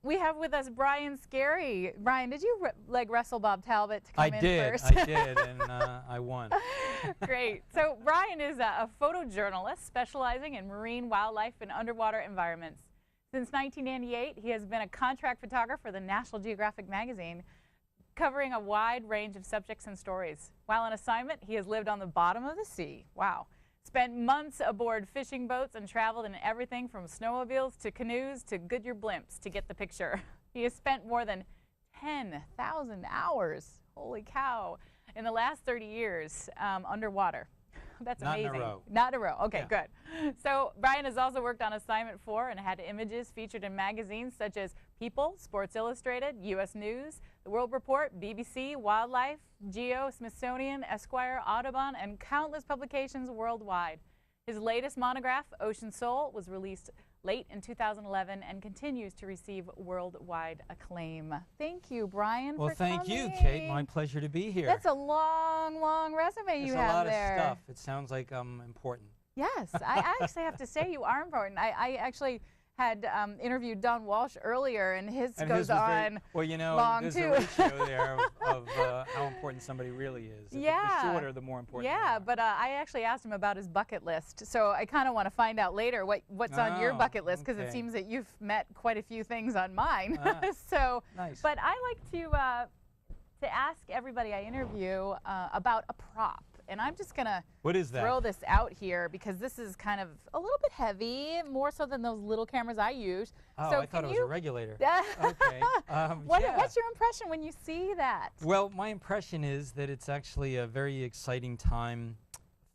We have with us Brian Skerry. Brian, did you leg wrestle Bob Talbot to come in first? I did, and I won. Great. So Brian is a photojournalist specializing in marine wildlife and underwater environments. Since 1998, he has been a contract photographer for the National Geographic magazine, covering a wide range of subjects and stories. While on assignment, he has lived on the bottom of the sea. Wow. Spent months aboard fishing boats and traveled in everything from snowmobiles to canoes to Goodyear blimps to get the picture. He has spent more than 10,000 hours, holy cow, in the last 30 years underwater. That's amazing. Not in a row. Not in a row. Okay, Yeah. good. So Brian has also worked on assignment for and had images featured in magazines such as People, Sports Illustrated, U.S. News, The World Report, BBC, Wildlife, Geo, Smithsonian, Esquire, Audubon, and countless publications worldwide. His latest monograph, Ocean Soul, was released late in 2011 and continues to receive worldwide acclaim. Thank you, Brian, Well, for thank coming. you, Kate. My pleasure to be here. That's a long, long resume you have there. There's a lot of stuff. It sounds like I'm important. Yes, I actually have to say you are important. I actually had interviewed Don Walsh earlier, and his goes on well, you know, long there's too. a ratio there of how important somebody really is. Yeah. The shorter, the more important. Yeah, but I actually asked him about his bucket list, so I kind of want to find out later what's on your bucket list, because it seems that you've met quite a few things on mine. So, nice. But I like to ask everybody I interview about a prop. And I'm just going to throw this out here because this is kind of a little bit heavy, more so than those little cameras I use. Oh, so I thought it was a regulator. Okay. What's your impression when you see that? Well, my impression is that it's actually a very exciting time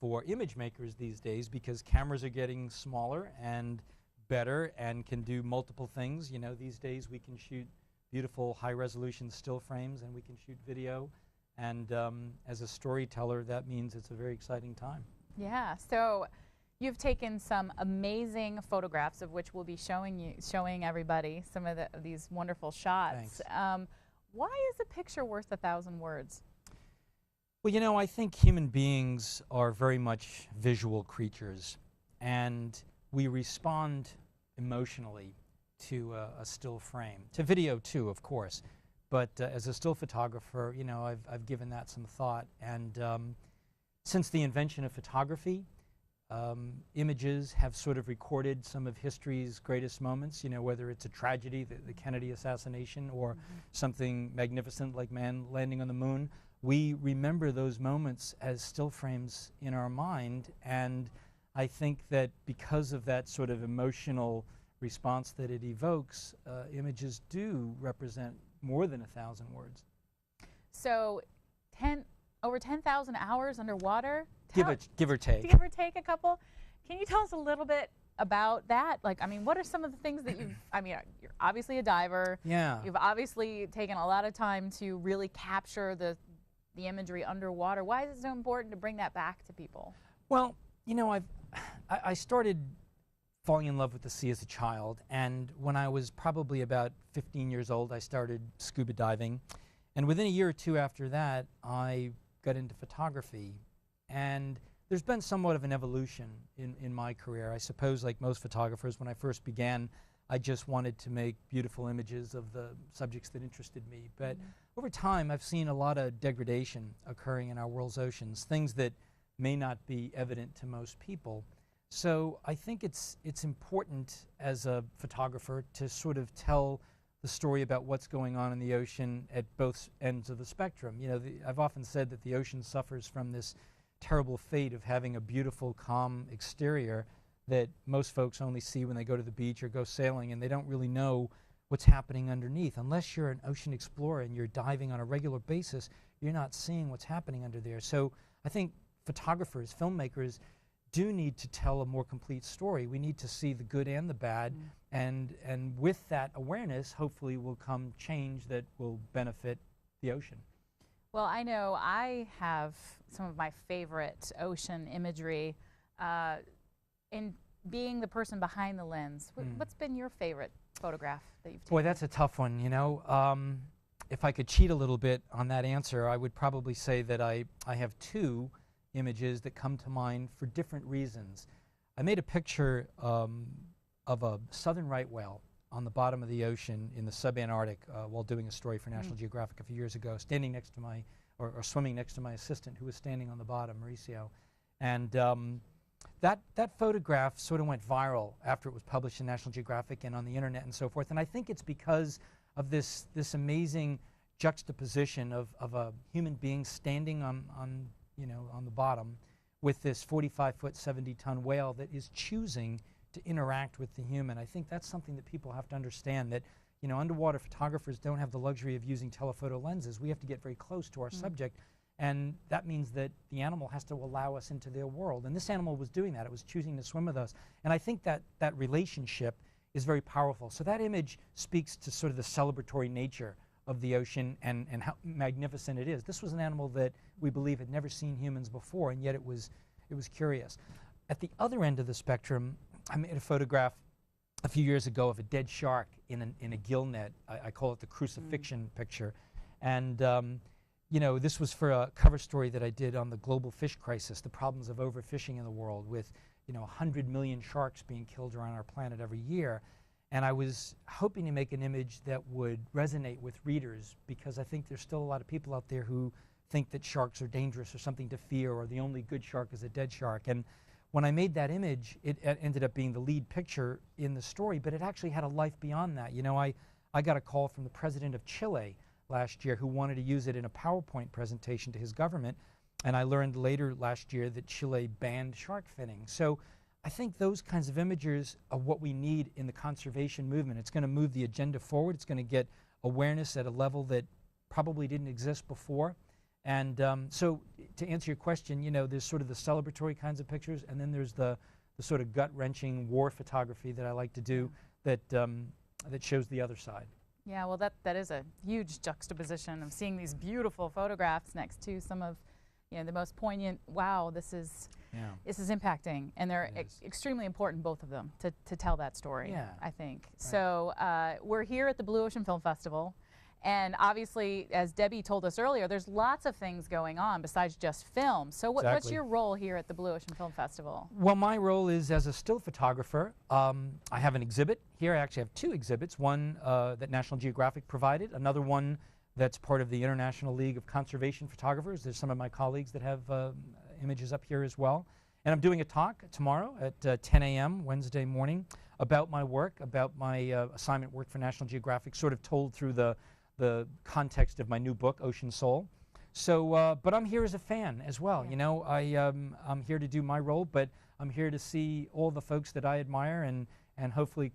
for image makers these days because cameras are getting smaller and better and can do multiple things. You know, these days we can shoot beautiful high-resolution still frames and we can shoot video. And as a storyteller, that means it's a very exciting time. Yeah, so you've taken some amazing photographs of which we'll be showing everybody some of these wonderful shots. Thanks. Why is a picture worth 1,000 words? Well, you know, I think human beings are very much visual creatures, and we respond emotionally to a still frame, to video too, of course. But as a still photographer, you know, I've given that some thought. And since the invention of photography, images have sort of recorded some of history's greatest moments, you know, whether it's a tragedy, the Kennedy assassination, or something magnificent like man landing on the moon. We remember those moments as still frames in our mind. And I think that because of that sort of emotional response that it evokes, images do represent more than 1,000 words. So over 10,000 hours underwater? Give or take. Give or take a couple. Can you tell us a little bit about that? Like, I mean, what are some of the things that you've, I mean, you're obviously a diver. Yeah. You've obviously taken a lot of time to really capture the imagery underwater. Why is it so important to bring that back to people? Well, you know, I started falling in love with the sea as a child, and when I was probably about 15 years old, I started scuba diving, and within a year or two after that, I got into photography, and there's been somewhat of an evolution in my career. I suppose, like most photographers, when I first began, I just wanted to make beautiful images of the subjects that interested me, but over time, I've seen a lot of degradation occurring in our world's oceans, things that may not be evident to most people. So I think it's important as a photographer to sort of tell the story about what's going on in the ocean at both ends of the spectrum. You know, I've often said that the ocean suffers from this terrible fate of having a beautiful, calm exterior that most folks only see when they go to the beach or go sailing, and they don't really know what's happening underneath. Unless you're an ocean explorer and you're diving on a regular basis, you're not seeing what's happening under there. So I think photographers, filmmakers, do need to tell a more complete story. We need to see the good and the bad, and with that awareness, hopefully will come change that will benefit the ocean. Well, I know I have some of my favorite ocean imagery in being the person behind the lens. What's been your favorite photograph that you've taken? Boy, that's a tough one, you know. If I could cheat a little bit on that answer, I would probably say that I have two images that come to mind for different reasons. I made a picture of a southern right whale on the bottom of the ocean in the subantarctic while doing a story for National Geographic a few years ago, standing next to my, or swimming next to my assistant who was standing on the bottom, Mauricio. And that photograph sort of went viral after it was published in National Geographic and on the internet and so forth. And I think it's because of this amazing juxtaposition of a human being standing on the bottom with this 45-foot, 70-ton whale that is choosing to interact with the human. I think that's something that people have to understand, that underwater photographers don't have the luxury of using telephoto lenses. We have to get very close to our subject, and that means that the animal has to allow us into their world. And this animal was doing that. It was choosing to swim with us. And I think that relationship is very powerful. So that image speaks to sort of the celebratory nature of the ocean and how magnificent it is. This was an animal that we believe had never seen humans before, and yet it was curious. At the other end of the spectrum, I made a photograph a few years ago of a dead shark in a gill net. I call it the crucifixion picture. And this was for a cover story that I did on the global fish crisis, the problems of overfishing in the world, with 100 million sharks being killed around our planet every year. And I was hoping to make an image that would resonate with readers, because I think there's still a lot of people out there who think that sharks are dangerous or something to fear, or the only good shark is a dead shark. And when I made that image, it ended up being the lead picture in the story, but it actually had a life beyond that. I got a call from the president of Chile last year who wanted to use it in a PowerPoint presentation to his government, and I learned later last year that Chile banned shark finning. So I think those kinds of images are what we need in the conservation movement. It's going to move the agenda forward. It's going to get awareness at a level that probably didn't exist before. And so to answer your question, there's sort of the celebratory kinds of pictures, and then there's the sort of gut-wrenching war photography that I like to do that shows the other side. Yeah, well, that is a huge juxtaposition of seeing these beautiful photographs next to some of the most poignant, wow, this is impacting. And they're extremely important, both of them, to tell that story, I think. Right. So we're here at the Blue Ocean Film Festival. And obviously, as Debbie told us earlier, there's lots of things going on besides just film. So what's your role here at the Blue Ocean Film Festival? Well, my role is as a still photographer. I have an exhibit here. I actually have two exhibits, one that National Geographic provided, another one that's part of the International League of Conservation Photographers. There's some of my colleagues that have images up here as well. And I'm doing a talk tomorrow at 10 a.m. Wednesday morning about my work, about my assignment work for National Geographic, sort of told through the context of my new book, Ocean Soul. So, but I'm here as a fan as well. I'm here to do my role, but I'm here to see all the folks that I admire, and hopefully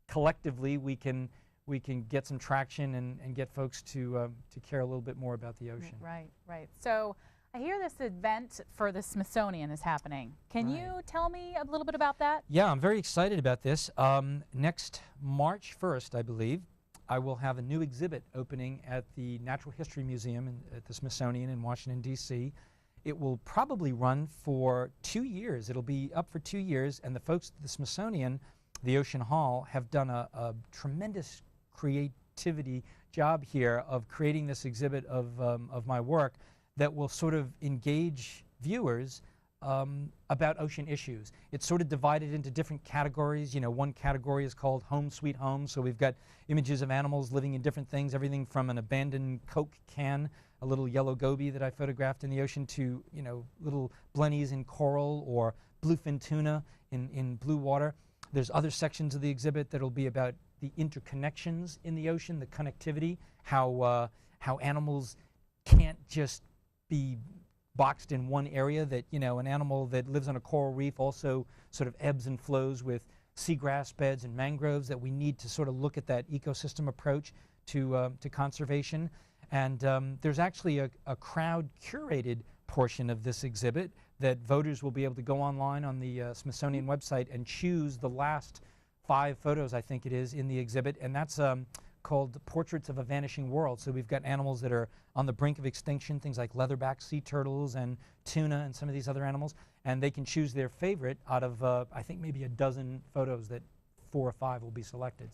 collectively we can get some traction and get folks to care a little bit more about the ocean. Right, right. So I hear this event for the Smithsonian is happening. Can you tell me a little bit about that? Yeah, I'm very excited about this. Next March 1st, I believe, I will have a new exhibit opening at the Natural History Museum at the Smithsonian in Washington, D.C. It will probably run for 2 years. It'll be up for 2 years, and the folks at the Smithsonian, the Ocean Hall, have done a tremendous creativity job here of creating this exhibit of my work that will sort of engage viewers about ocean issues. It's sort of divided into different categories. One category is called Home Sweet Home, so we've got images of animals living in different things, everything from an abandoned Coke can, a little yellow goby that I photographed in the ocean, to little blennies in coral or bluefin tuna in blue water. There's other sections of the exhibit that'll be about the interconnections in the ocean, the connectivity, how animals can't just be boxed in one area, that an animal that lives on a coral reef also sort of ebbs and flows with seagrass beds and mangroves, that we need to sort of look at that ecosystem approach to conservation. And there's actually a crowd curated portion of this exhibit that voters will be able to go online on the Smithsonian website and choose the last 5 photos, I think it is, in the exhibit, and that's called Portraits of a Vanishing World. So we've got animals that are on the brink of extinction, things like leatherback sea turtles and tuna and some of these other animals, and they can choose their favorite out of, I think, maybe a dozen photos that 4 or 5 will be selected.